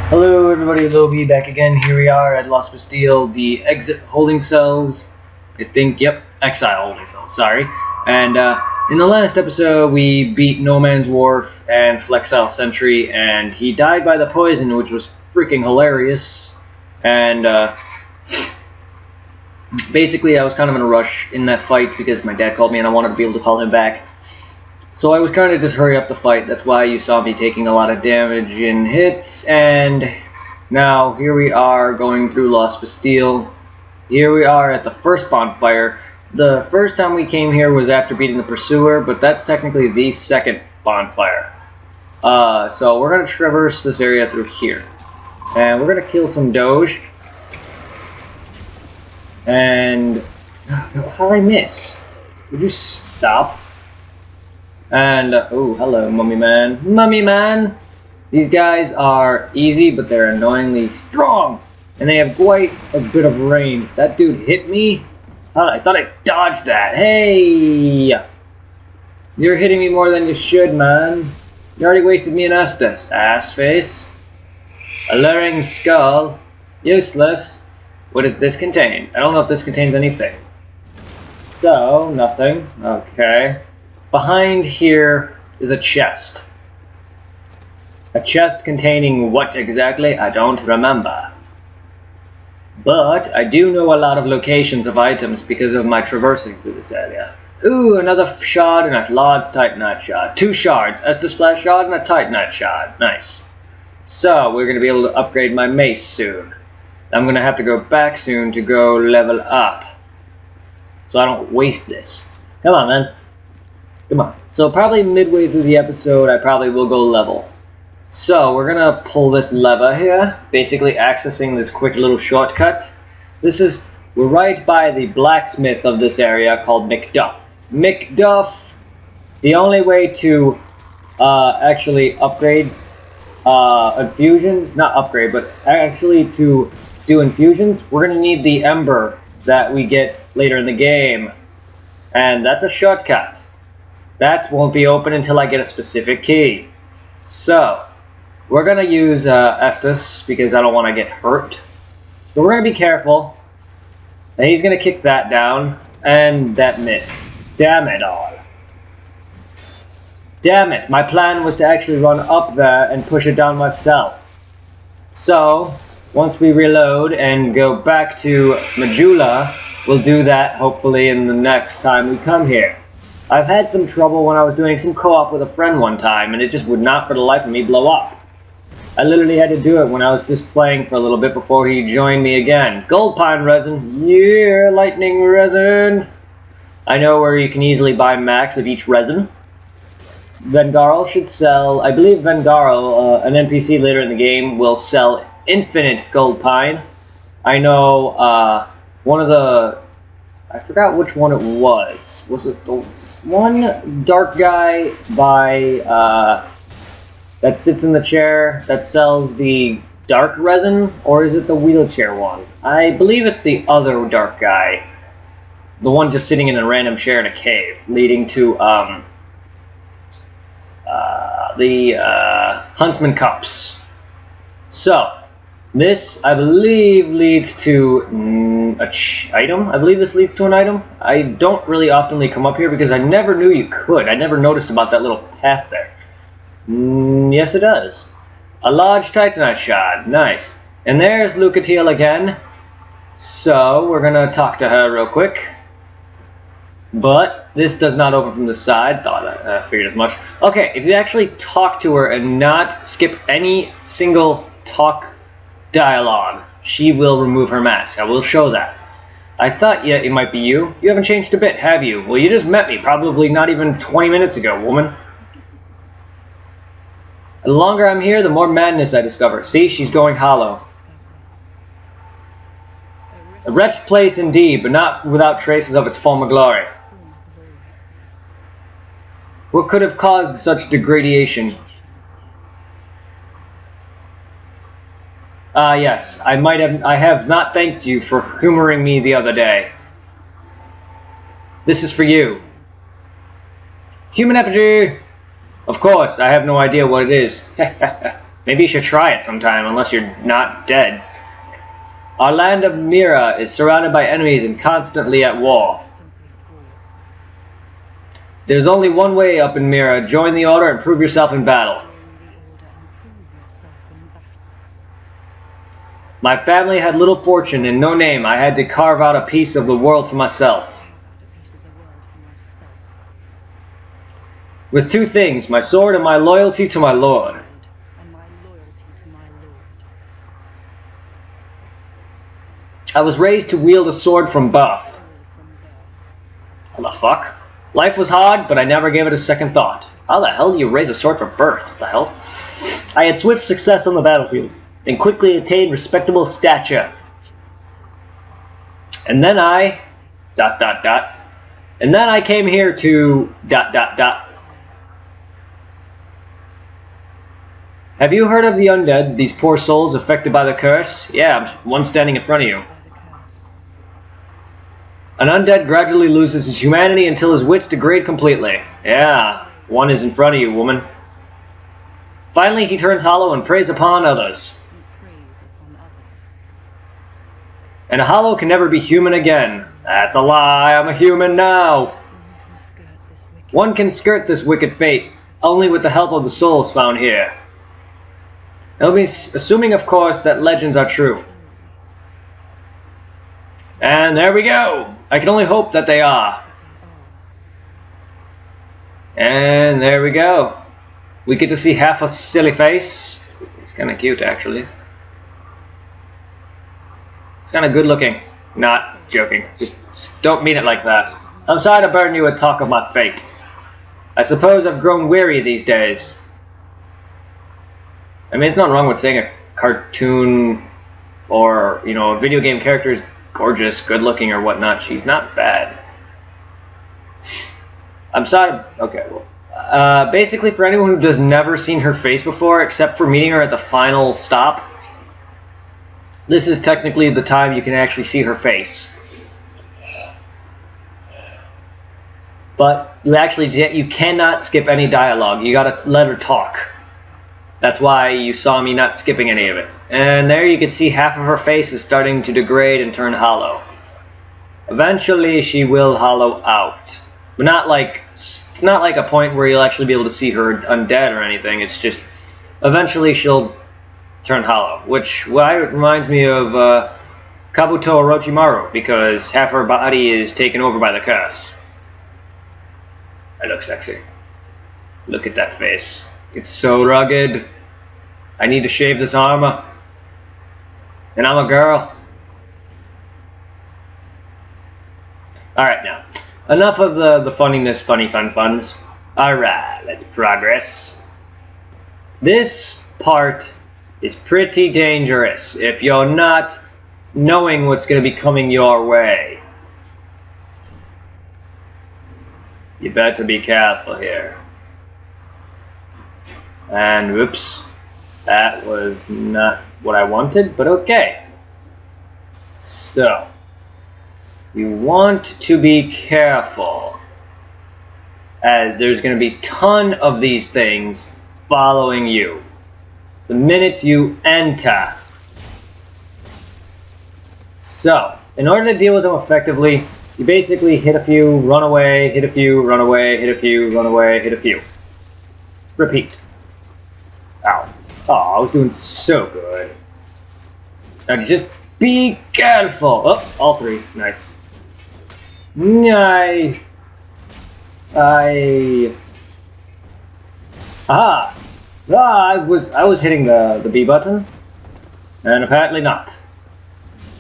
Hello everybody, Lobi back again. Here we are at Las Bastille, the exit holding cells. I think, yep, exile holding cells, sorry. And in the last episode we beat No Man's Wharf and Flexile Sentry, and he died by the poison, which was freaking hilarious. And basically I was kind of in a rush in that fight because my dad called me and I wanted to be able to call him back. So I was trying to just hurry up the fight. That's why you saw me taking a lot of damage in hits. And now here we are going through Las Bastille. Here we are at the first bonfire. The first time we came here was after beating the Pursuer, but that's technically the second bonfire. So we're going to traverse this area through here. And we're going to kill some Doge. And how did I miss? Would you stop? And, oh, hello, Mummy Man. Mummy Man! These guys are easy, but they're annoyingly strong. And they have quite a bit of range. That dude hit me? I thought I dodged that. Hey! You're hitting me more than you should, man. You already wasted me an Estus, ass face. Alluring skull. Useless. What does this contain? I don't know if this contains anything. So, nothing. Okay. Behind here is a chest. A chest containing what exactly? I don't remember. But I do know a lot of locations of items because of my traversing through this area. Ooh, another shard and a large Titanite shard. 2 shards, Estus Splash shard and a Titanite shard. Nice. So, we're going to be able to upgrade my mace soon. I'm going to have to go back soon to go level up. So I don't waste this. Come on, man. Come on. So probably midway through the episode, I probably will go level. So we're gonna pull this lever here, basically accessing this quick little shortcut. We're right by the blacksmith of this area called McDuff. McDuff. The only way to actually upgrade infusions, not upgrade, but actually to do infusions, we're gonna need the ember that we get later in the game, and that's a shortcut. That won't be open until I get a specific key. So, we're going to use Estus because I don't want to get hurt. So we're going to be careful. And he's going to kick that down. And that missed. Damn it all. Damn it. My plan was to actually run up there and push it down myself. So, once we reload and go back to Majula, we'll do that hopefully in the next time we come here. I've had some trouble when I was doing some co-op with a friend one time, and it just would not for the life of me blow up. I literally had to do it when I was just playing for a little bit before he joined me again. Gold pine resin. Yeah, lightning resin. I know where you can easily buy max of each resin. Vengarl should sell, I believe Vengarl, an NPC later in the game, will sell infinite gold pine. I know one of the, I forgot which one it was. Was it the one dark guy by that sits in the chair that sells the dark resin, or is it the wheelchair one? I believe it's the other dark guy, the one just sitting in a random chair in a cave, leading to the Huntsman Cups. So this, I believe, leads to an item. I believe this leads to an item. I don't really oftenly come up here because I never knew you could. I never noticed about that little path there. Yes, it does. A large Titanite shard. Nice. And there's Lucatiel again. So, we're going to talk to her real quick. But this does not open from the side. Thought I figured as much. Okay, if you actually talk to her and not skip any single talk dialogue, she will remove her mask. I will show that. I thought, yeah, it might be you. You haven't changed a bit, have you? Well, you just met me probably not even 20 minutes ago, woman. The longer I'm here, the more madness I discover. See, she's going hollow. A wretched place indeed, but not without traces of its former glory. What could have caused such degradation? Yes, I have not thanked you for humoring me the other day. This is for you. Human effigy! Of course, I have no idea what it is. Maybe you should try it sometime, unless you're not dead. Our land of Mira is surrounded by enemies and constantly at war. There's only one way up in Mira. Join the Order and prove yourself in battle. My family had little fortune and no name. I had to carve out a piece of the world for myself. With two things, my sword and my loyalty to my lord. I was raised to wield a sword from birth. What the fuck? Life was hard, but I never gave it a second thought. How the hell do you raise a sword from birth? What the hell? I had swift success on the battlefield, and quickly attained respectable stature. And then I... ... And then I came here to... ... Have you heard of the undead, these poor souls affected by the curse? Yeah, one standing in front of you. An undead gradually loses his humanity until his wits degrade completely. Yeah, one is in front of you, woman. Finally, he turns hollow and preys upon others. And a hollow can never be human again. That's a lie, I'm a human now. One can skirt this wicked fate, only with the help of the souls found here. Assuming, of course, that legends are true. And there we go. I can only hope that they are. And there we go. We get to see half a silly face. It's kind of cute, actually. It's kind of good looking. Not joking. Just don't mean it like that. I'm sorry to burden you with talk of my fate. I suppose I've grown weary these days. I mean, it's not wrong with saying a cartoon or, you know, a video game character is gorgeous, good looking, or whatnot. She's not bad. I'm sorry. Okay, well, basically, for anyone who has never seen her face before, except for meeting her at the final stop, this is technically the time you can actually see her face. But you cannot skip any dialogue. You gotta let her talk. That's why you saw me not skipping any of it. And there you can see half of her face is starting to degrade and turn hollow. Eventually she will hollow out. But not like, it's not like a point where you'll actually be able to see her undead or anything. It's just, eventually she'll turn hollow. Which reminds me of Kabuto Orochimaru, because half her body is taken over by the curse. I look sexy. Look at that face. It's so rugged. I need to shave this armor. And I'm a girl. Alright now. Enough of the funniness, funny funs. Alright, let's progress. This part is pretty dangerous if you're not knowing what's going to be coming your way. You better be careful here. And whoops, that was not what I wanted, but okay. So, you want to be careful, as there's going to be a ton of these things following you the minute you enter. So, in order to deal with them effectively, you basically hit a few, run away, hit a few, run away, hit a few, run away, hit a few. Repeat. Ow. Oh, I was doing so good. Now just be careful. Oh, all three. Nice. Aha! Ah, I was hitting the B button, and apparently not.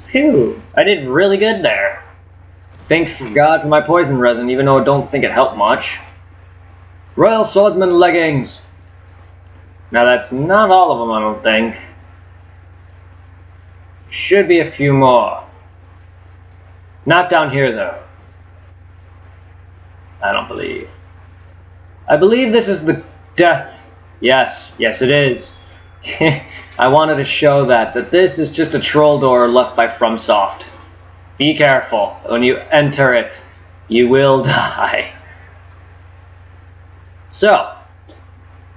Phew! I did really good there. Thanks for God for my poison resin, even though I don't think it helped much. Royal Swordsman leggings. Now that's not all of them, I don't think. Should be a few more. Not down here though. I don't believe. I believe this is the death. Yes, yes it is. I wanted to show that this is just a troll door left by FromSoft. Be careful. When you enter it, you will die. So,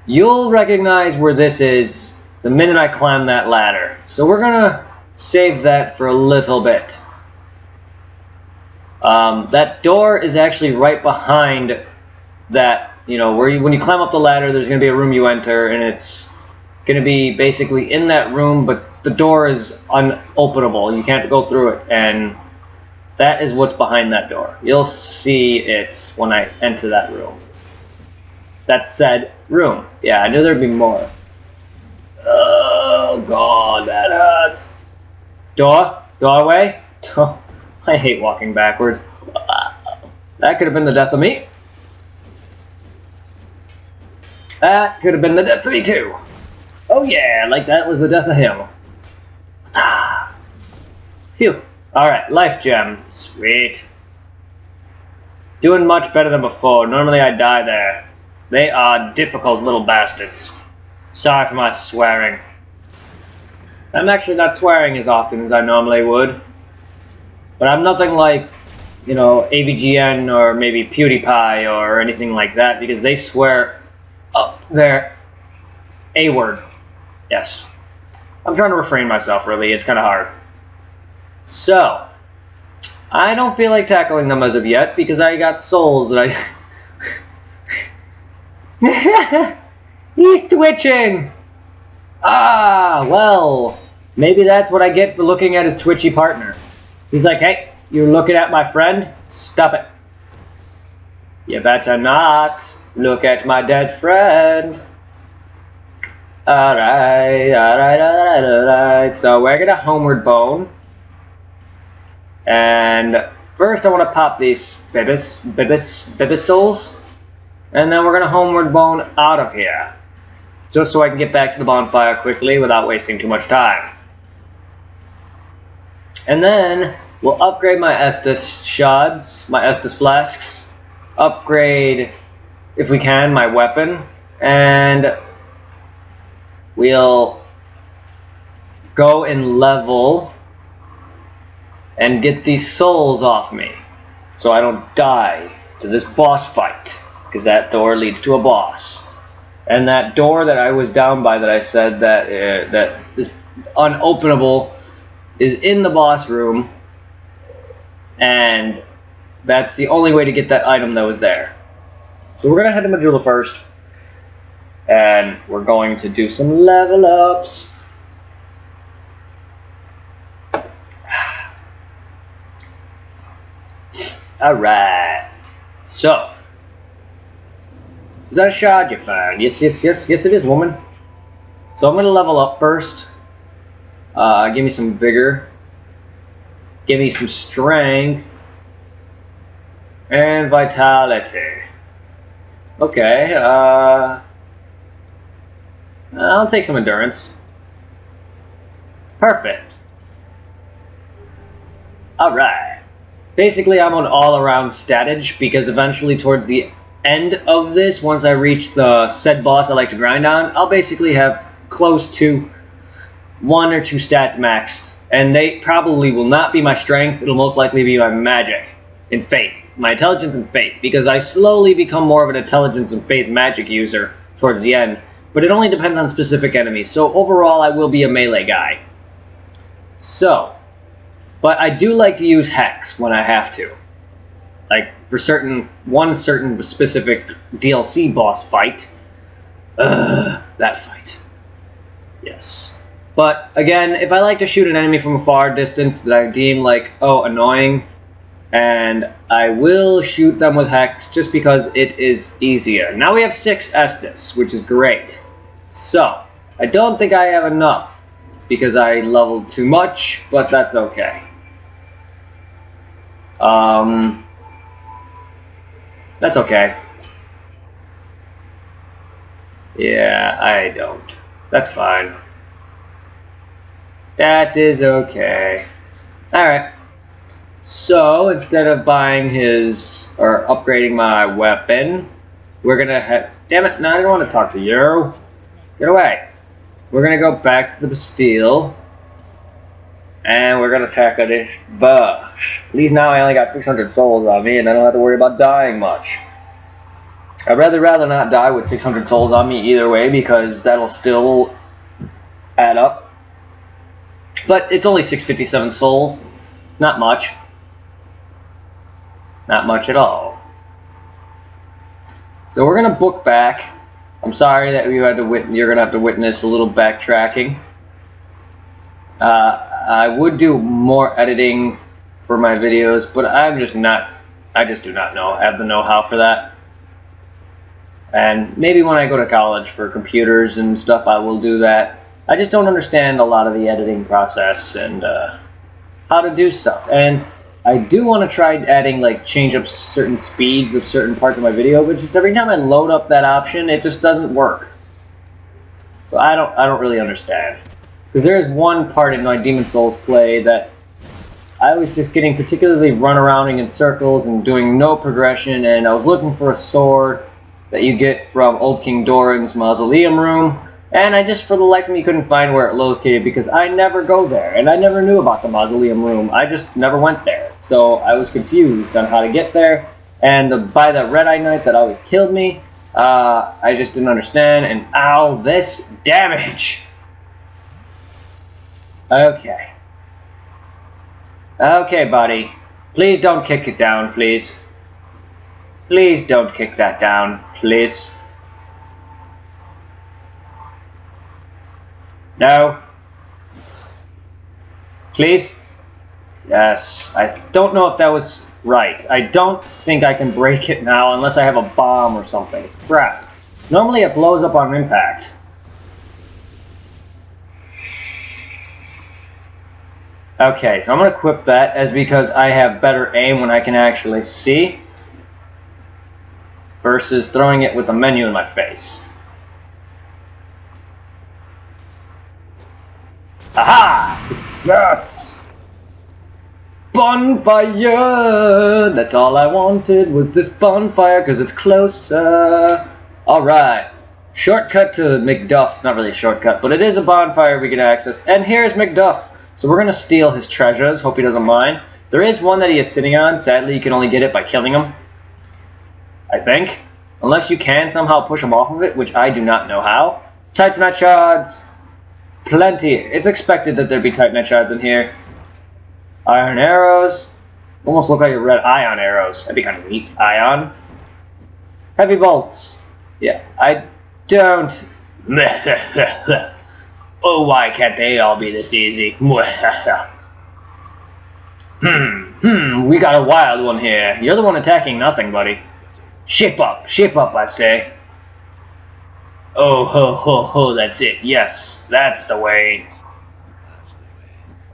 you'll recognize where this is the minute I climb that ladder. So we're gonna save that for a little bit. That door is actually right behind that, you know, when you climb up the ladder, there's going to be a room you enter, and it's going to be basically in that room, but the door is unopenable. You can't go through it, and that is what's behind that door. You'll see it when I enter that room. That said room. Yeah, I knew there'd be more. Oh, God, that hurts. Doorway? I hate walking backwards. That could have been the death of me. That could have been the death of me too. Oh yeah, like that was the death of him. Phew. Alright, life gem. Sweet. Doing much better than before. Normally I die there. They are difficult little bastards. Sorry for my swearing. I'm actually not swearing as often as I normally would. But I'm nothing like, you know, AVGN or maybe PewDiePie or anything like that, because they swear up their A word. Yes. I'm trying to refrain myself, really. It's kind of hard. So, I don't feel like tackling them as of yet, because I got souls that I... He's twitching! Ah, well, maybe that's what I get for looking at his twitchy partner. He's like, hey, you're looking at my friend? Stop it. You better not look at my dead friend. Alright. So we're gonna homeward bone. And first I want to pop these bibisals. And then we're gonna homeward bone out of here. Just so I can get back to the bonfire quickly without wasting too much time. And then we'll upgrade my Estus shards, my Estus flasks. Upgrade, if we can, my weapon. And we'll go and level and get these souls off me, so I don't die to this boss fight, because that door leads to a boss. And that door that I was down by that I said that that is unopenable is in the boss room, and that's the only way to get that item that was there. So we're gonna head to Majula first, and we're going to do some level ups. Alright, so is that a shard you found? Yes it is, woman. So I'm gonna level up first. Give me some vigor, give me some strength and vitality. Okay, I'll take some endurance. Perfect. Alright. Basically, I'm on all-around statage, because eventually towards the end of this, once I reach the said boss I like to grind on, I'll basically have close to 1 or 2 stats maxed. And they probably will not be my strength, it'll most likely be my magic and faith. My intelligence and faith, because I slowly become more of an intelligence and faith magic user towards the end. But it only depends on specific enemies, so overall I will be a melee guy. So, but I do like to use Hex when I have to. Like, for one certain specific DLC boss fight. That fight. Yes. But, again, if I like to shoot an enemy from a far distance that I deem, like, oh, annoying, and I will shoot them with Hex just because it is easier. Now we have 6 Estus, which is great. So, I don't think I have enough, because I leveled too much, but that's okay. That's okay. Yeah, I don't. That's fine. That is okay. Alright. So, instead of buying or upgrading my weapon, we're gonna head... Damn it, no, I don't want to talk to you. Get away. We're gonna go back to the Bastille. And we're gonna tackle this boss. At least now I only got 600 souls on me, and I don't have to worry about dying much. I'd rather not die with 600 souls on me either way, because that'll still add up. But it's only 657 souls. Not much. Not much at all. So we're gonna book back. I'm sorry that you're gonna have to witness a little backtracking. I would do more editing for my videos, but I just do not have the know-how for that. And maybe when I go to college for computers and stuff, I will do that. I just don't understand a lot of the editing process and how to do stuff. And I do want to try adding, like, change up certain speeds of certain parts of my video, but just every time I load up that option, it just doesn't work. So I don't really understand. Because there is one part in my Demon Souls play that I was just getting particularly run around in circles and doing no progression, and I was looking for a sword that you get from Old King Doran's mausoleum room, and I just for the life of me couldn't find where it located because I never go there, and I never knew about the mausoleum room. I just never went there, so I was confused on how to get there, and by the Red Eye Knight that always killed me, I just didn't understand, and ow, this damage! Okay. Okay, buddy. Please don't kick it down, please. Please don't kick that down, please. No. Please? Yes. I don't know if that was right. I don't think I can break it now unless I have a bomb or something. Crap. Normally it blows up on impact. Okay, so I'm going to equip that as because I have better aim when I can actually see versus throwing it with the menu in my face. Aha! Success! Bonfire! That's all I wanted was this bonfire because it's closer. Alright. Shortcut to Macduff. Not really a shortcut, but it is a bonfire we can access. And here's Macduff. So we're going to steal his treasures. Hope he doesn't mind. There is one that he is sitting on. Sadly, you can only get it by killing him. I think. Unless you can somehow push him off of it, which I do not know how. Titanite shards. Plenty. It's expected that there'd be Titanite shards in here. Iron arrows. Almost look like a red ion arrows. That'd be kind of neat. Ion. Heavy bolts. Yeah, I don't... Oh, why can't they all be this easy? We got a wild one here. You're the one attacking nothing, buddy. Shape up, I say. Oh, ho, ho, ho, that's it. Yes, that's the way.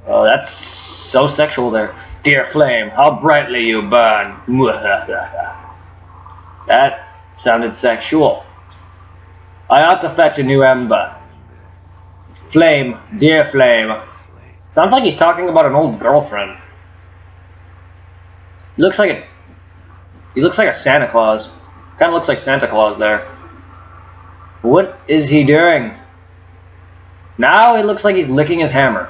Oh, that's so sexual there. Dear flame, how brightly you burn. That sounded sexual. I ought to fetch a new ember. Flame, dear flame. Sounds like he's talking about an old girlfriend. He looks like a Santa Claus. Kind of looks like Santa Claus there. What is he doing? Now it looks like he's licking his hammer.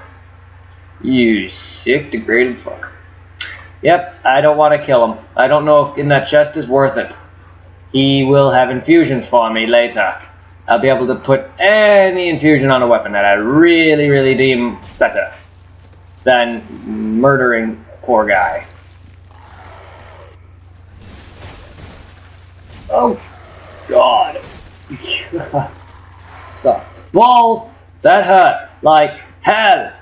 You sick, degraded fuck. Yep, I don't want to kill him. I don't know if in that chest is worth it. He will have infusions for me later. I'll be able to put any infusion on a weapon that I really, really deem better than murdering a poor guy. Oh, God. Sucked. Balls! That hurt like hell.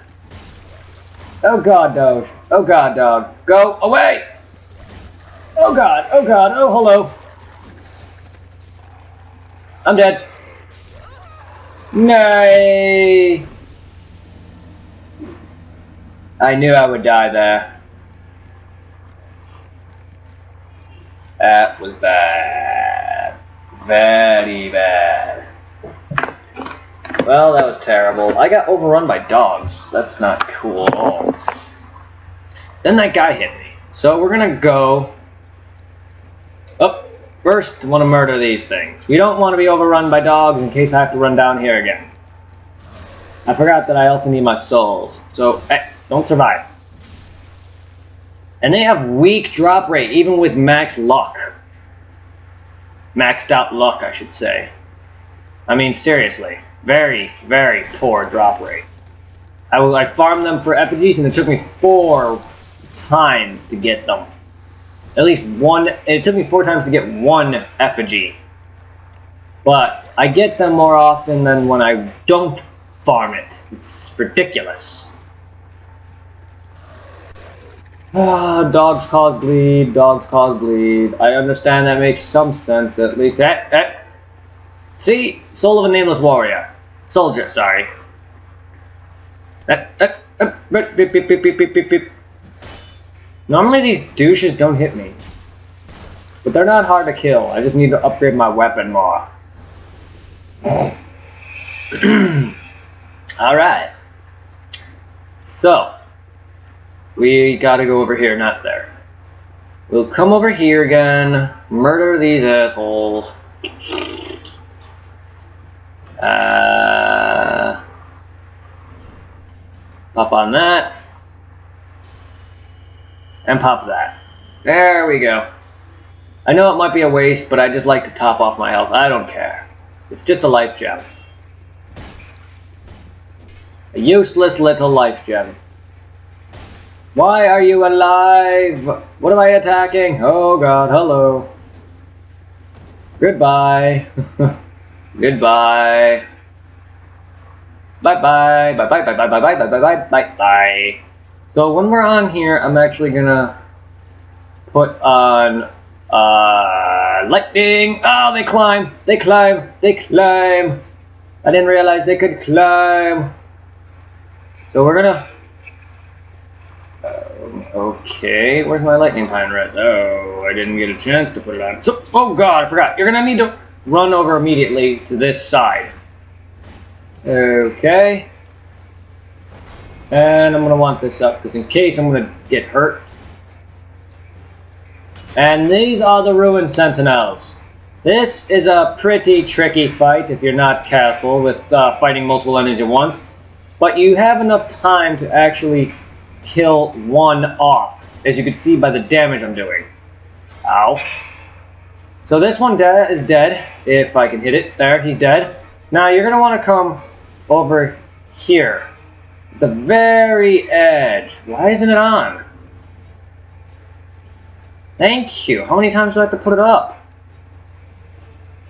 Oh, God, Doge. Oh, God, dog. Go away! Oh, God. Oh, God. Oh, hello. I'm dead. Nay! I knew I would die there. That was bad. Very bad. Well, that was terrible. I got overrun by dogs. That's not cool at all. Then that guy hit me. So we're gonna go... Oh, first, I want to murder these things. We don't want to be overrun by dogs in case I have to run down here again. I forgot that I also need my souls. So, hey, don't survive. And they have weak drop rate, even with max luck. Maxed out luck, I should say. I mean, seriously. Very, very poor drop rate. I farmed them for effigies, and it took me 4 times to get them. At least one. It took me 4 times to get one effigy. But I get them more often than when I don't farm it. It's ridiculous. Ah, dogs cause bleed, dogs cause bleed. I understand that makes some sense, at least. See? Soul of a nameless warrior. Soldier, sorry. Normally these douches don't hit me. But they're not hard to kill. I just need to upgrade my weapon more. Alright. So. We gotta go over here, not there. We'll come over here again. Murder these assholes. Pop on that. And pop that. There we go. I know it might be a waste, but I just like to top off my health. I don't care. It's just a life gem. A useless little life gem. Why are you alive? What am I attacking? Oh god, hello. Goodbye. Goodbye. Bye-bye. Bye-bye, bye-bye, bye-bye, bye-bye, bye-bye, bye. So when we're on here, I'm actually gonna put on lightning. Oh, they climb. They climb. They climb. I didn't realize they could climb. So we're gonna okay, where's my lightning pine res? Oh, I didn't get a chance to put it on. So, oh god, I forgot. You're gonna need to run over immediately to this side. Okay. And I'm gonna want this up, because in case I'm gonna get hurt. And these are the ruined Sentinels. This is a pretty tricky fight if you're not careful with fighting multiple enemies at once. But you have enough time to actually kill one off, as you can see by the damage I'm doing. Ow. So this one is dead, if I can hit it. There, he's dead. Now you're going to want to come over here. The very edge. Why isn't it on? Thank you. How many times do I have to put it up?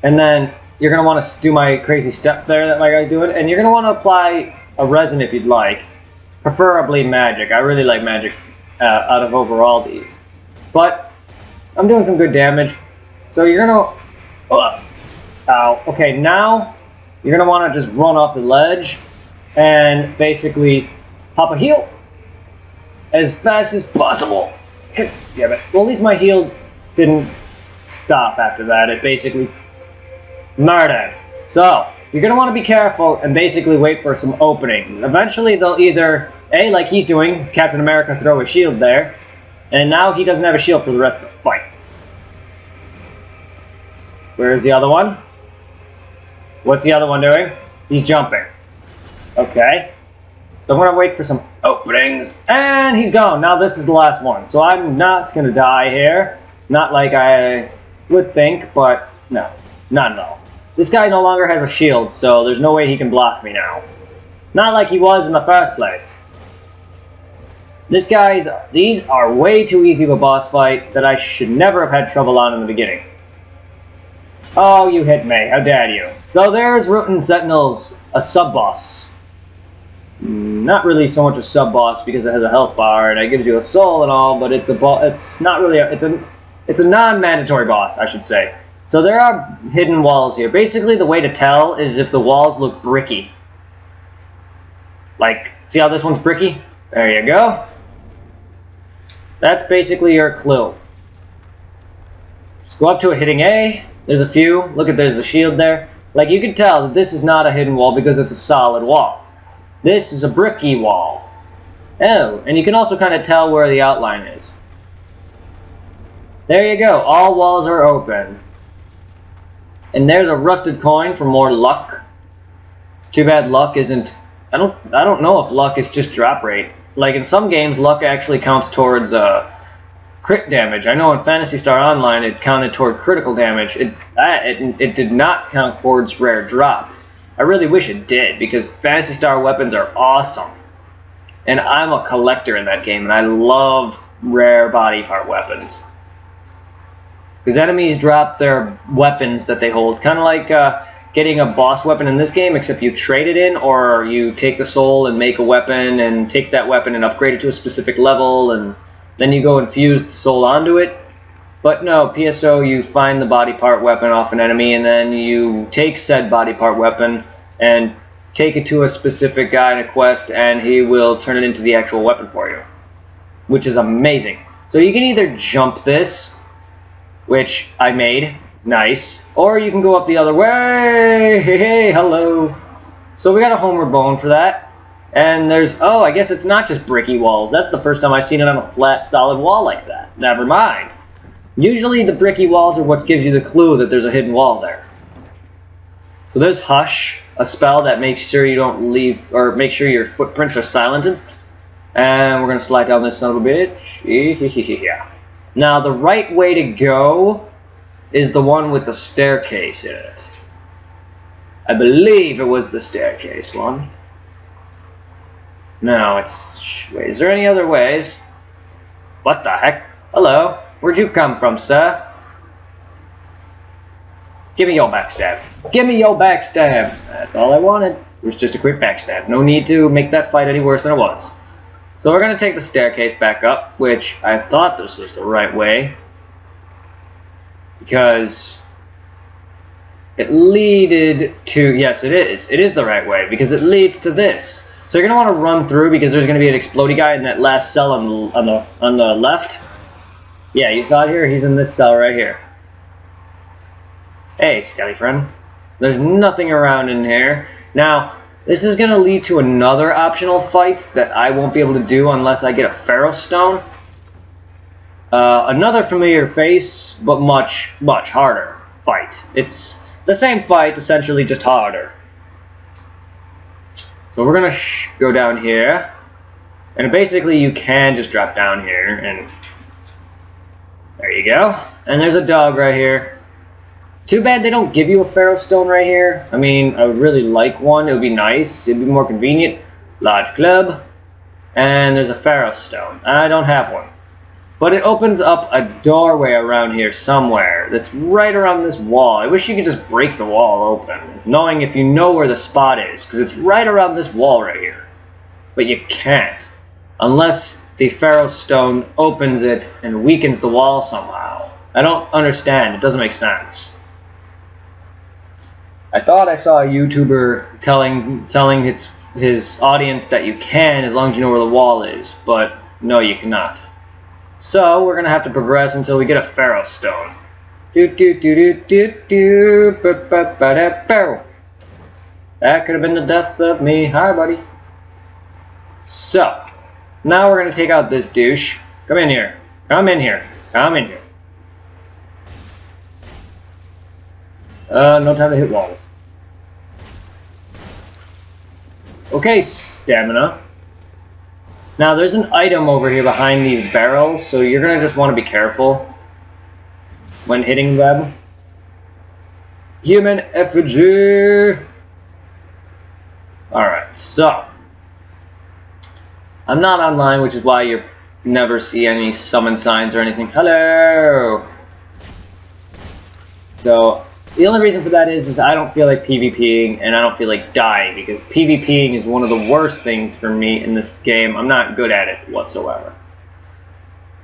And then you're going to want to do my crazy step there that my guy's doing. And you're going to want to apply a resin if you'd like. Preferably magic. I really like magic out of overall these. But I'm doing some good damage. So you're going to... ow. Okay, now you're going to want to just run off the ledge and basically pop a heal as fast as possible. God damn it. Well, at least my heal didn't stop after that. It basically murdered. So, you're going to want to be careful and basically wait for some openings. Eventually, they'll either, A, like he's doing, Captain America throw a shield there, and now he doesn't have a shield for the rest of the fight. Where's the other one? What's the other one doing? He's jumping. Okay. So I'm going to wait for some openings, and he's gone. Now this is the last one, so I'm not going to die here. Not like I would think, but no, not at all. This guy no longer has a shield, so there's no way he can block me now. Not like he was in the first place. These are way too easy of a boss fight that I should never have had trouble on in the beginning. Oh, you hit me. How dare you. So there's Ruined Sentinels, a sub-boss. Not really so much a sub-boss because it has a health bar and it gives you a soul and all, but it's not really it's a non-mandatory boss, I should say. So there are hidden walls here. Basically, the way to tell is if the walls look bricky. Like, see how this one's bricky? There you go. That's basically your clue. Just go up to it hitting A. There's a few. Look at, there's the shield there. Like, you can tell that this is not a hidden wall because it's a solid wall. This is a bricky wall. Oh, and you can also kind of tell where the outline is. There you go. All walls are open. And there's a rusted coin for more luck. Too bad luck isn't... I don't know if luck is just drop rate. Like in some games, luck actually counts towards crit damage. I know in Phantasy Star Online it counted toward critical damage. It did not count towards rare drop. I really wish it did, because Phantasy Star weapons are awesome. And I'm a collector in that game, and I love rare body part weapons. Because enemies drop their weapons that they hold, kind of like getting a boss weapon in this game, except you trade it in, or you take the soul and make a weapon, and take that weapon and upgrade it to a specific level, and then you go and fuse the soul onto it. But no, PSO, you find the body part weapon off an enemy, and then you take said body part weapon and take it to a specific guy in a quest, and he will turn it into the actual weapon for you, which is amazing. So you can either jump this, which I made, nice, or you can go up the other way. Hey, hello. So we got a homeward bone for that. And there's, oh, I guess it's not just bricky walls. That's the first time I've seen it on a flat, solid wall like that. Never mind. Usually the bricky walls are what gives you the clue that there's a hidden wall there. So there's Hush, a spell that makes sure you don't leave, or make sure your footprints are silenced. And we're going to slide down this son of a bitch. Now the right way to go is the one with the staircase in it. I believe it was the staircase one. No, it's... Wait, is there any other ways? What the heck? Hello? Where'd you come from, sir? Give me your backstab. Give me your backstab! That's all I wanted. It was just a quick backstab. No need to make that fight any worse than it was. So we're going to take the staircase back up, which I thought this was the right way. Because it leaded to... Yes, it is. It is the right way, because it leads to this. So you're going to want to run through, because there's going to be an explodey guy in that last cell on the left. Yeah, you saw it here? He's in this cell right here. Hey, Skelly friend. There's nothing around in here. Now, this is going to lead to another optional fight that I won't be able to do unless I get a Pharaoh Stone. Another familiar face, but much, much harder fight. It's the same fight, essentially just harder. So we're going to go down here. And basically you can just drop down here, and there you go. And there's a dog right here. Too bad they don't give you a Pharaoh Stone right here. I mean, I would really like one. It would be nice. It would be more convenient. Large club. And there's a Pharaoh Stone. I don't have one. But it opens up a doorway around here somewhere that's right around this wall. I wish you could just break the wall open, knowing if you know where the spot is, because it's right around this wall right here. But you can't, unless the Pharaoh Stone opens it and weakens the wall somehow. I don't understand. It doesn't make sense. I thought I saw a YouTuber telling his audience that you can as long as you know where the wall is, but no, you cannot. So we're gonna have to progress until we get a Pharaoh Stone. That could have been the death of me. Hi, buddy. So now we're gonna take out this douche. Come in here. Come in here. Come in here. No time to hit walls. Okay, stamina. Now there's an item over here behind these barrels, so you're gonna just want to be careful when hitting them. Human effigy. Alright, so I'm not online, which is why you never see any summon signs or anything. Hello! So the only reason for that is I don't feel like PvPing and I don't feel like dying, because PvPing is one of the worst things for me in this game. I'm not good at it whatsoever.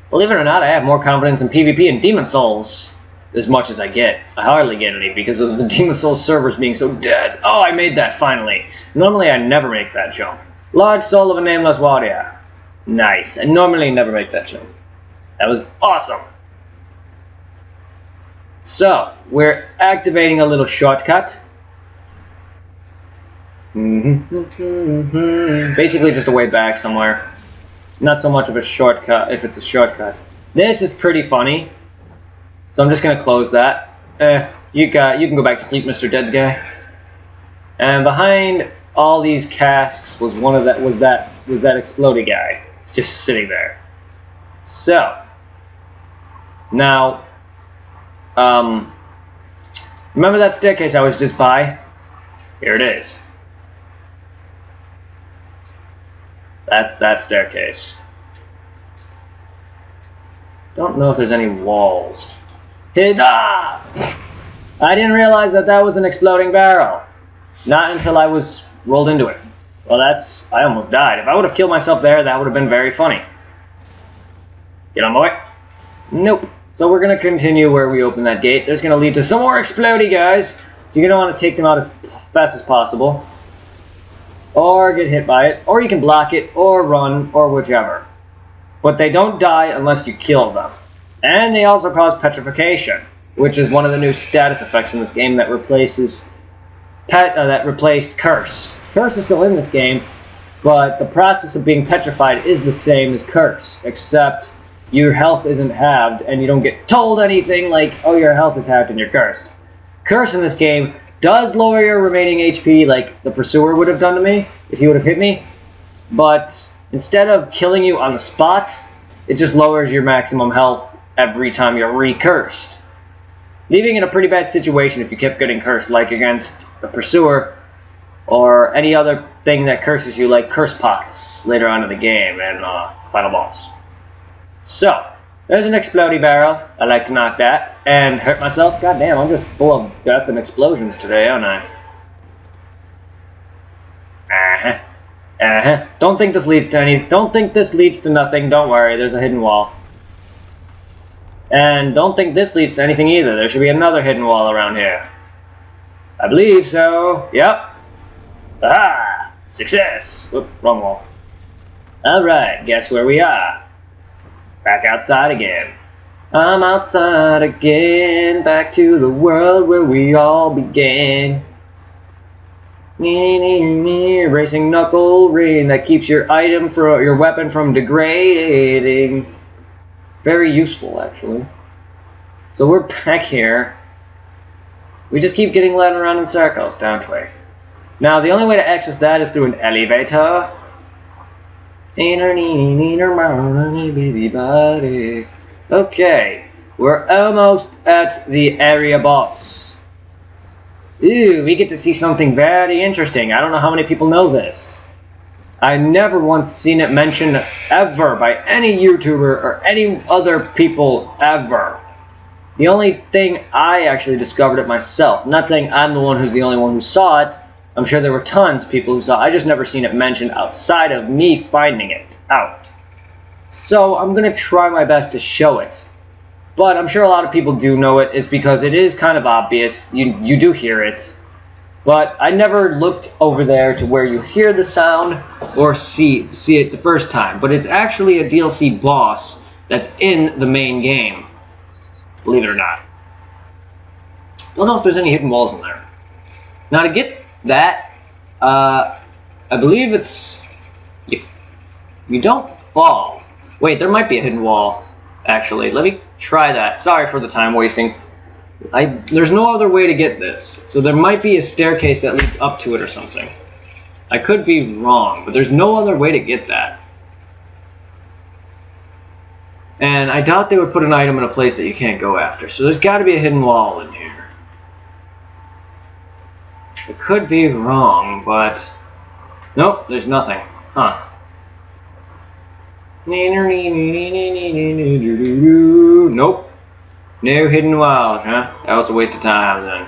Believe it or not, I have more confidence in PvP and Demon Souls as much as I get. I hardly get any because of the Demon Souls servers being so dead. Oh, I made that finally. Normally I never make that jump. Large soul of a nameless warrior. Nice. I normally never make that jump. That was awesome. So, we're activating a little shortcut. Basically just a way back somewhere. Not so much of a shortcut, if it's a shortcut. This is pretty funny. So I'm just going to close that. You can go back to sleep, Mr. Dead Guy. And behind all these casks was that exploding guy. It's just sitting there. So, now... remember that staircase I was just by? Here it is. That's that staircase. Don't know if there's any walls. I didn't realize that that was an exploding barrel. Not until I was rolled into it. Well, I almost died. If I would have killed myself there, that would have been very funny. Get on, boy. Nope. So we're going to continue where we opened that gate. There's going to lead to some more explodey guys. So you're going to want to take them out as fast as possible. Or get hit by it. Or you can block it, or run, or whichever. But they don't die unless you kill them. And they also cause petrification, which is one of the new status effects in this game that replaced Curse. Curse is still in this game, but the process of being petrified is the same as Curse, except your health isn't halved, and you don't get told anything like, oh, your health is halved and you're cursed. Curse in this game does lower your remaining HP like the Pursuer would have done to me, if he would have hit me, but instead of killing you on the spot, it just lowers your maximum health every time you're re-cursed. Leaving in a pretty bad situation if you kept getting cursed, like against the Pursuer, or any other thing that curses you, like curse pots later on in the game and final boss. So, there's an explodey barrel. I like to knock that and hurt myself. God damn, I'm just full of death and explosions today, aren't I? Don't think this leads to nothing. Don't worry, there's a hidden wall. And don't think this leads to anything either. There should be another hidden wall around here. I believe so. Yep. Aha! Success! Whoop, wrong wall. Alright, guess where we are? Back outside again. I'm outside again, back to the world where we all began. Racing knuckle rain that keeps your weapon from degrading. Very useful, actually. So we're back here. We just keep getting led around in circles, don't we? Now, the only way to access that is through an elevator. Okay, we're almost at the area boss. Ooh, we get to see something very interesting. I don't know how many people know this. I never once seen it mentioned ever by any YouTuber or any other people ever. The only thing I actually discovered it myself. I'm not saying I'm the one who's the only one who saw it. I'm sure there were tons of people who saw it. I just never seen it mentioned outside of me finding it out. So I'm going to try my best to show it. But I'm sure a lot of people do know it. It's because it is kind of obvious. You do hear it. But I never looked over there to where you hear the sound or see it the first time. But it's actually a DLC boss that's in the main game. Believe it or not. I don't know if there's any hidden walls in there. Now to get that, I believe it's... You don't fall. Wait, there might be a hidden wall, actually. Let me try that. Sorry for the time wasting. There's no other way to get this. So there might be a staircase that leads up to it or something. I could be wrong, but there's no other way to get that. And I doubt they would put an item in a place that you can't go after. So there's got to be a hidden wall in here. I could be wrong, but... Nope, there's nothing. Huh. Nope. No hidden walls, huh? That was a waste of time then.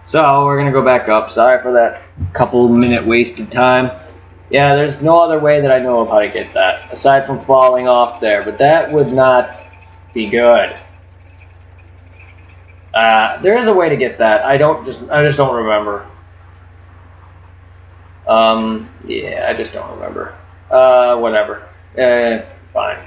So, we're gonna go back up. Sorry for that couple minute wasted time. Yeah, there's no other way that I know of how to get that, aside from falling off there, but that would not be good. There is a way to get that. I just don't remember. Yeah, I just don't remember. Whatever. Fine.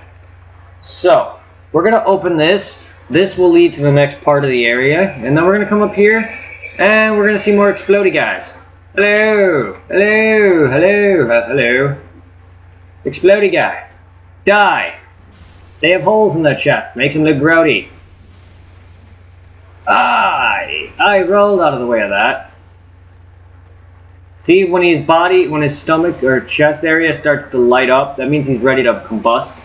So, we're gonna open this. This will lead to the next part of the area, and then we're gonna come up here, and we're gonna see more explodey guys. Hello! Hello! Hello! Hello! Explodey guy. Die! They have holes in their chest. Makes them look grody. I rolled out of the way of that. See, when his stomach or chest area starts to light up, that means he's ready to combust.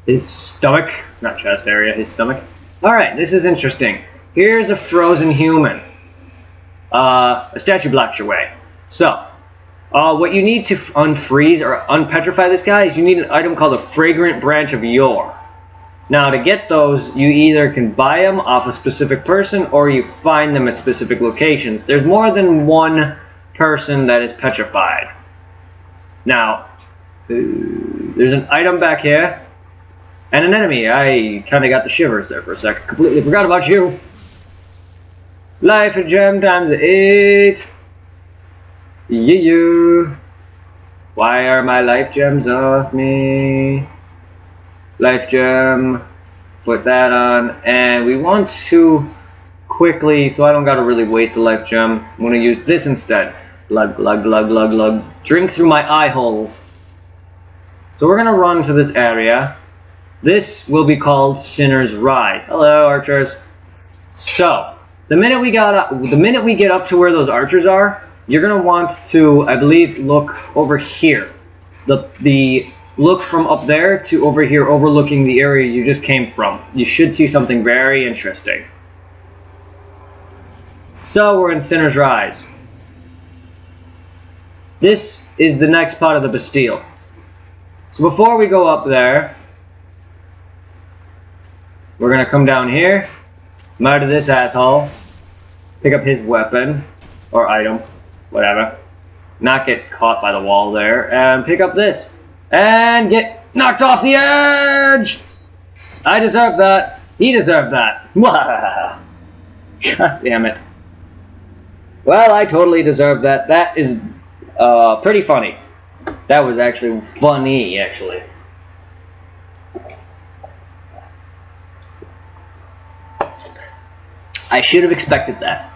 His stomach, not chest area, his stomach. Alright, this is interesting. Here's a frozen human. a statue blocks your way. So, what you need to unfreeze or unpetrify this guy is you need an item called a Fragrant Branch of Yore. Now, to get those, you either can buy them off a specific person or you find them at specific locations. There's more than one person that is petrified. Now, there's an item back here and an enemy. I kind of got the shivers there for a second. Completely forgot about you. Life a gem times 8. Yeah. Why are my life gems off me? Life gem. Put that on. And we want to quickly, so I don't gotta really waste a life gem, I'm gonna use this instead. Glug, glug, glug, glug, glug. Drink through my eye holes. So we're gonna run to this area. This will be called Sinner's Rise. Hello, archers. So, the minute we get up to where those archers are, you're gonna want to, I believe, look over here. The look from up there to over here, overlooking the area you just came from. You should see something very interesting. So we're in Sinner's Rise. This is the next part of the Bastille. So before we go up there, we're gonna come down here, murder this asshole, pick up his weapon or item, whatever, not get caught by the wall there, and pick up this and get knocked off the edge. I deserve that. He deserved that. God damn it. Well, I totally deserve that. That is pretty funny. That was actually funny, actually. I should have expected that.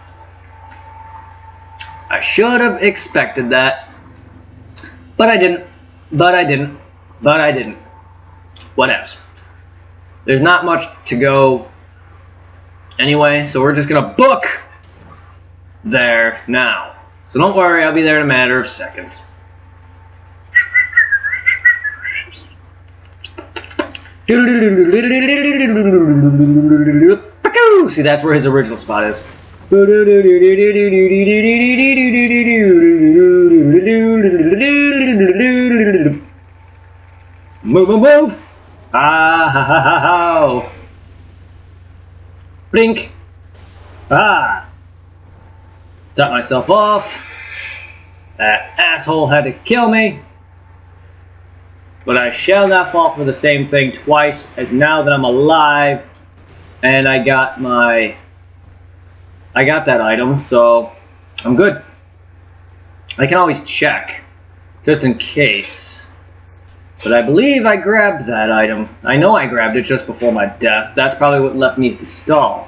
I should have expected that. But I didn't. But I didn't. But I didn't. What else? There's not much to go anyway, so we're just gonna book there now. So don't worry, I'll be there in a matter of seconds. See, that's where his original spot is. Move, move, move! Ah, ha, ha, ha, ha. Blink! Ah! Top myself off. That asshole had to kill me. But I shall not fall for the same thing twice, as now that I'm alive and I got that item, so I'm good. I can always check, just in case. But I believe I grabbed that item. I know I grabbed it just before my death. That's probably what left me to stall.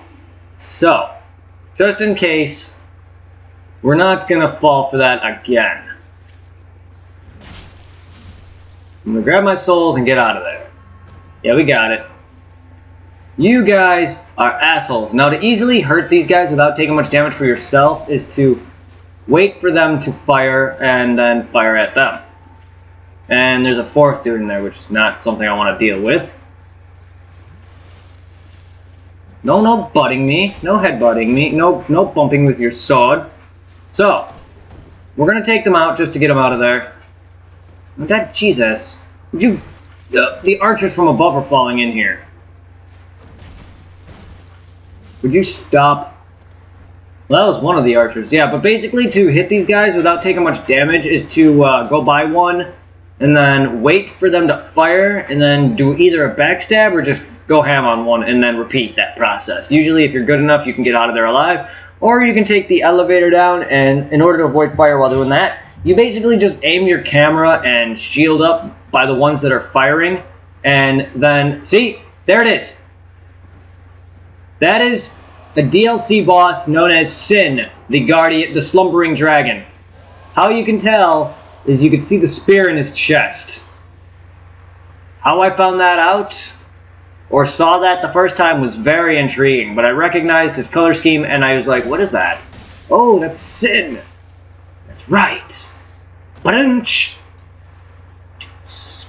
So, just in case, we're not gonna fall for that again. I'm gonna grab my souls and get out of there. Yeah, we got it. You guys are assholes. Now, to easily hurt these guys without taking much damage for yourself is to wait for them to fire and then fire at them. And there's a fourth dude in there, which is not something I want to deal with. No butting me. No headbutting me. No bumping with your sword. So, we're going to take them out just to get them out of there. Oh, God, Jesus. Would you... the archers from above are falling in here. Would you stop? Well, that was one of the archers. Yeah, but basically to hit these guys without taking much damage is to go by one and then wait for them to fire and then do either a backstab or just go ham on one and then repeat that process. Usually if you're good enough you can get out of there alive, or you can take the elevator down, and in order to avoid fire while doing that, you basically just aim your camera and shield up by the ones that are firing, and then, see, there it is. That is a DLC boss known as Sin, the guardian, the slumbering dragon. How you can tell is you can see the spear in his chest. How I found that out, or saw that the first time, was very intriguing, but I recognized his color scheme and I was like, what is that? Oh, that's Sin. That's right.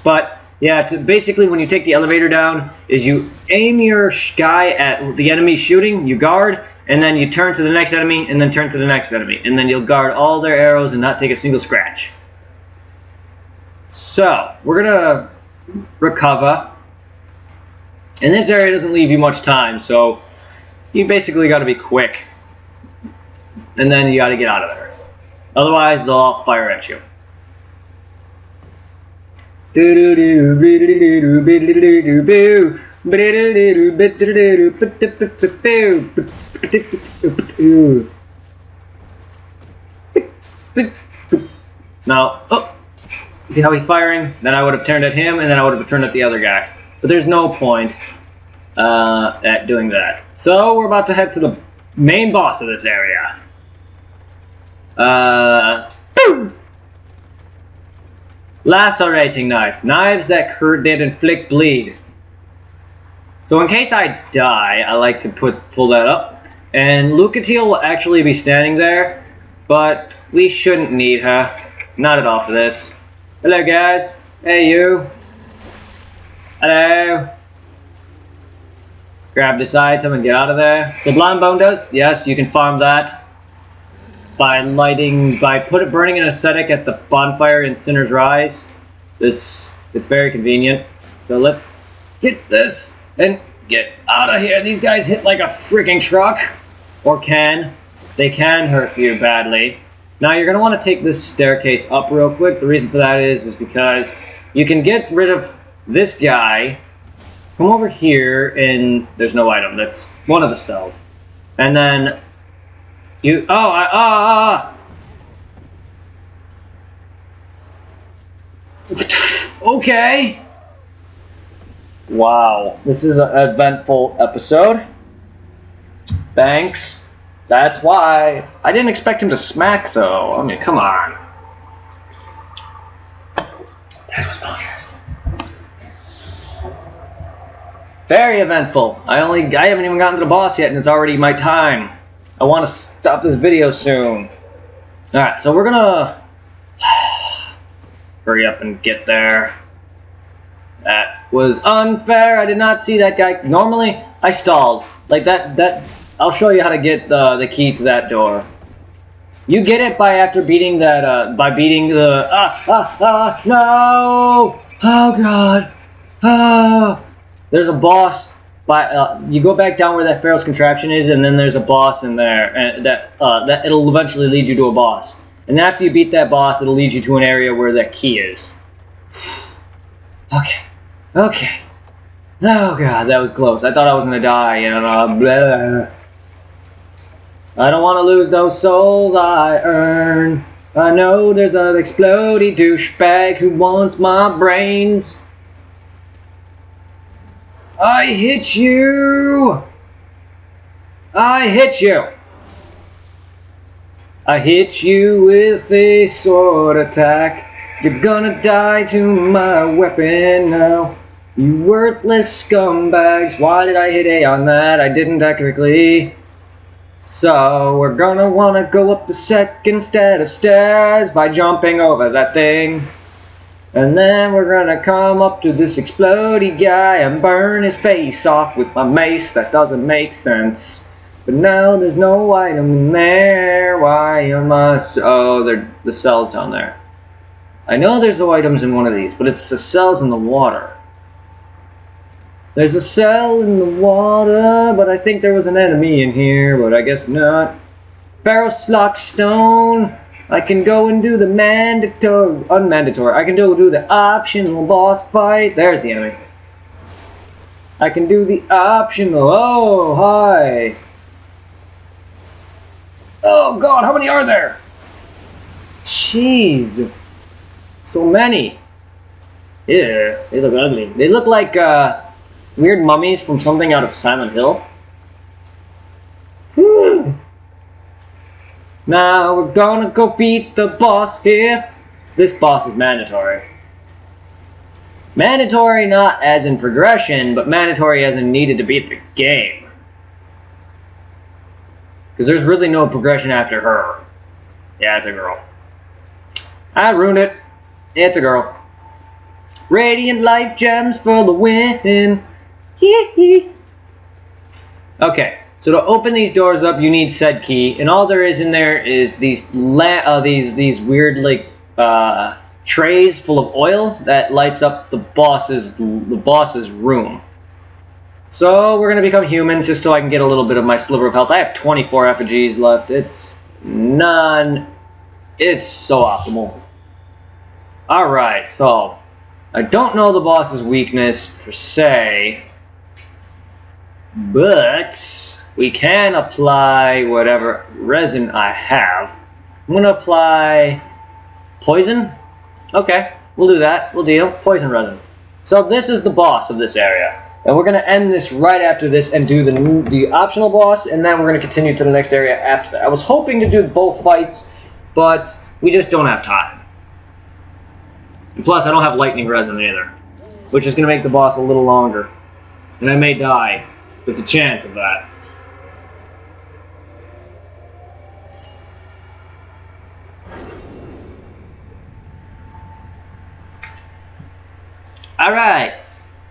But yeah, basically when you take the elevator down, is you aim your guy at the enemy shooting, you guard, and then you turn to the next enemy, and then turn to the next enemy, and then you'll guard all their arrows and not take a single scratch. So, we're gonna recover. And this area doesn't leave you much time, so you basically gotta be quick. And then you gotta get out of there. Otherwise, they'll all fire at you. Now, oh, see how he's firing? Then I would have turned at him, and then I would have turned at the other guy. But there's no point at doing that. So we're about to head to the main boss of this area. Boom! Lacerating knife. Knives that inflict bleed. So in case I die, I like to pull that up. And Lucatiel will actually be standing there, but we shouldn't need her. Not at all for this. Hello guys. Hey you. Hello. Grab this item and get out of there. Sublime Bone Dust. Yes, you can farm that. By burning an ascetic at the bonfire in Sinner's Rise. It's very convenient. So let's get this and get out of here. These guys hit like a freaking truck. Or can. They can hurt you badly. Now you're going to want to take this staircase up real quick. The reason for that is because you can get rid of this guy. Come over here and there's no item. That's one of the cells. And then you okay. Wow, this is an eventful episode. Thanks. That's why. I didn't expect him to smack though. I mean, come on. That was bullshit. Very eventful. I haven't even gotten to the boss yet and it's already my time. I want to stop this video soon. Alright, so we're gonna hurry up and get there. That was unfair. I did not see that guy. Normally, I stalled. Like that I'll show you how to get the key to that door. You get it after beating that, by beating the, no! Oh god. There's a boss you go back down where that Pharaoh's contraption is, and then there's a boss in there, and that it'll eventually lead you to a boss. And after you beat that boss, it'll lead you to an area where that key is. Okay. Oh god, that was close. I thought I was gonna die, you know. Blah. I don't want to lose those souls I earn. I know there's an explodey douchebag who wants my brains. I hit you! I hit you! I hit you with a sword attack. You're gonna die to my weapon now. You worthless scumbags. Why did I hit A on that? I didn't technically. So we're gonna wanna go up the second set of stairs by jumping over that thing. And then we're gonna come up to this explodey guy and burn his face off with my mace. That doesn't make sense. But now there's no item in there. Why am I oh, they're the cells down there. I know there's no items in one of these, but it's the cells in the water. There's a cell in the water, but I think there was an enemy in here, but I guess not. Pharaoh's Slockstone. I can go and do the unmandatory. I can do the optional boss fight. There's the enemy. I can do the optional. Oh, hi. Oh god, how many are there? Jeez. So many. Yeah, they look ugly. They look like weird mummies from something out of Silent Hill. Whew. Now we're gonna go beat the boss here. This boss is mandatory. Mandatory not as in progression, but mandatory as in needed to beat the game. Because there's really no progression after her. Yeah, it's a girl. I ruined it. It's a girl. Radiant life gems for the win. Hee hee. Okay, So to open these doors up, you need said key, and all there is in there is these weird like trays full of oil that lights up the boss's room. So we're gonna become humans just so I can get a little bit of my sliver of health. I have 24 effigies left. It's so optimal. All right, so I don't know the boss's weakness per se, but we can apply whatever resin I have. I'm gonna apply poison. Okay, we'll do that. We'll deal poison resin. So this is the boss of this area, and we're gonna end this right after this and do the optional boss, and then we're gonna continue to the next area after that. I was hoping to do both fights, but we just don't have time. And plus, I don't have lightning resin either, which is gonna make the boss a little longer, and I may die. There's a chance of that. Alright,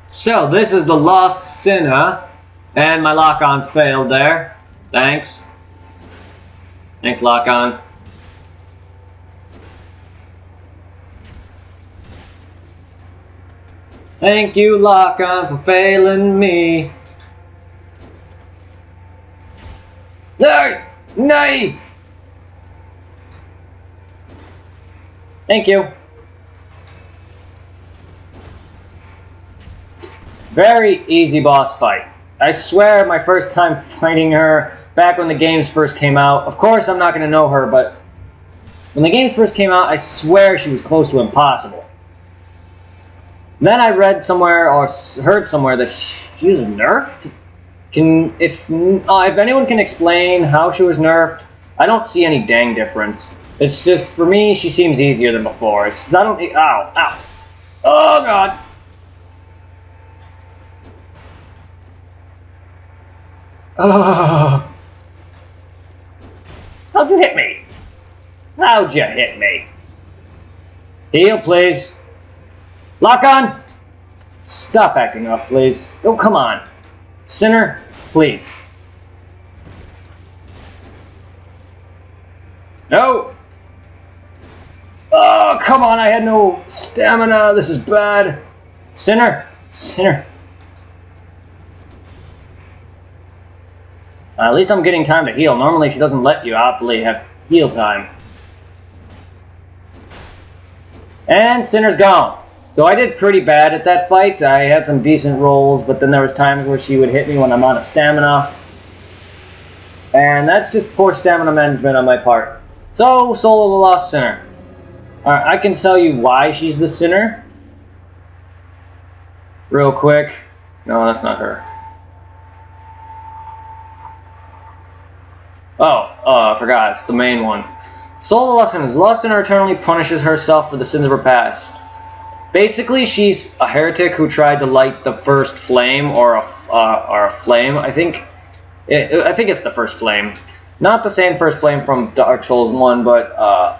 so this is the Lost Sinner, and my lock-on failed there. Thanks. Thanks, lock-on. Thank you, lock-on, for failing me. No! No! Thank you. Very easy boss fight. I swear my first time fighting her, back when the games first came out, of course I'm not going to know her, but when the games first came out, I swear she was close to impossible. Then I read somewhere, or heard somewhere, that she was nerfed? If anyone can explain how she was nerfed, I don't see any dang difference. It's just, for me, she seems easier than before. It's just, I don't, ow, ow. Oh god. Oh. How'd you hit me? How'd you hit me? Heal, please. Lock on! Stop acting up, please. Oh, come on. Sinner, please. No! Oh, come on, I had no stamina. This is bad. Sinner, Sinner. At least I'm getting time to heal. Normally she doesn't let you optly have heal time. And Sinner's gone. So I did pretty bad at that fight. I had some decent rolls, but then there was times where she would hit me when I'm out of stamina. And that's just poor stamina management on my part. So, Soul of the Lost Sinner. Alright, I can tell you why she's the sinner. Real quick. No, that's not her. I forgot. It's the main one. Soul of the Lost Sinner. The Lost Sinner eternally punishes herself for the sins of her past. Basically, she's a heretic who tried to light the first flame, or a flame. I think it's the first flame. Not the same first flame from Dark Souls 1, but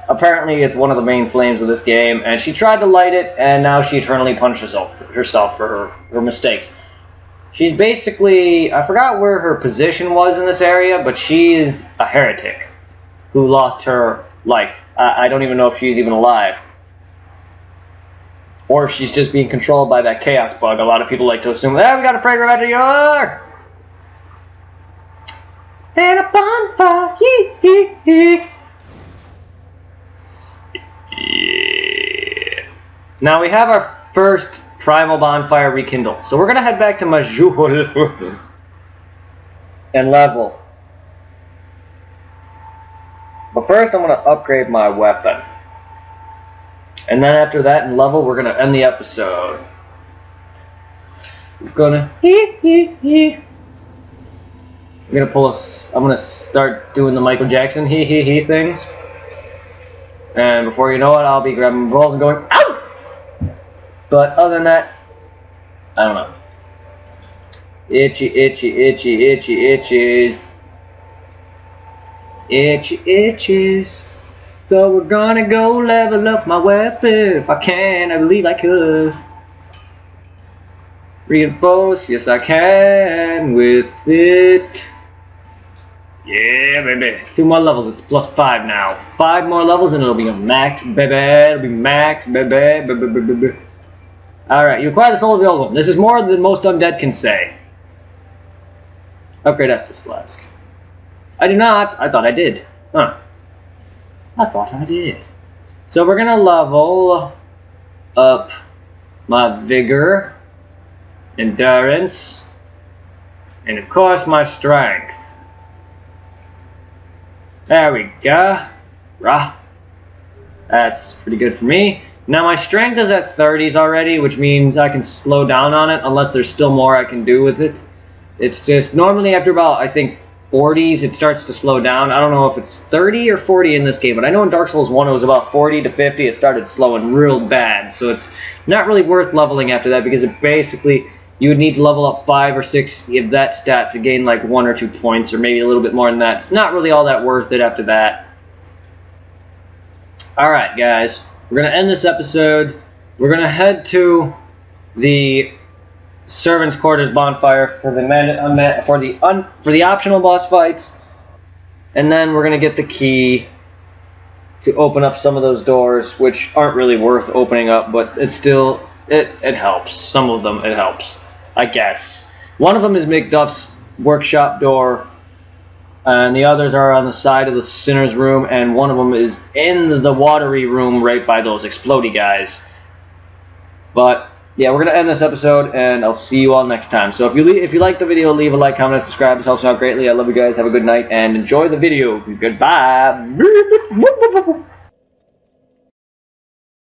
apparently it's one of the main flames of this game. And she tried to light it, and now she eternally punishes herself for her mistakes. She's basically, I forgot where her position was in this area, but she is a heretic who lost her life. I don't even know if she's even alive. Or if she's just being controlled by that chaos bug. A lot of people like to assume, we got a fragrant magic yard! And a bonfire! Yeah. Now we have our first primal bonfire rekindled. So we're going to head back to Majul and level. But first I'm going to upgrade my weapon. And then after that in level, we're going to end the episode. We're going to... I'm going to start doing the Michael Jackson things. And before you know it, I'll be grabbing balls and going, ow! But other than that, I don't know. Itchy, itchy, itchy, itchy, itches. Itchy, itches. So we're gonna go level up my weapon. If I can, I believe I could. Reinforce, yes I can with it. Yeah, baby. 2 more levels. It's +5 now. 5 more levels and it'll be a max, baby. It'll be max, baby. Alright, you acquire the soul of the old one. This is more than most undead can say. Upgrade Estus Flask. I do not. I thought I did. Huh. I thought I did. So we're gonna level up my vigor, endurance, and of course my strength. There we go. Rah. That's pretty good for me. Now my strength is at 30s already, which means I can slow down on it unless there's still more I can do with it. It's just normally after about, I think, 40s it starts to slow down. I don't know if it's 30 or 40 in this game, but I know in Dark Souls 1 it was about 40 to 50. It started slowing real bad, so it's not really worth leveling after that because it basically, you would need to level up 5 or 6 of that stat to gain like 1 or 2 points, or maybe a little bit more than that. It's not really all that worth it after that. Alright guys, we're going to end this episode. We're going to head to the Servants' Quarters bonfire for the optional boss fights, and then we're going to get the key to open up some of those doors, which aren't really worth opening up, but it's still, it helps. Some of them, it helps, I guess. One of them is McDuff's workshop door, and the others are on the side of the Sinner's room, and one of them is in the watery room right by those explodey guys. But yeah, we're going to end this episode, and I'll see you all next time. So if you like the video, leave a like, comment, subscribe. This helps me out greatly. I love you guys. Have a good night, and enjoy the video. Goodbye.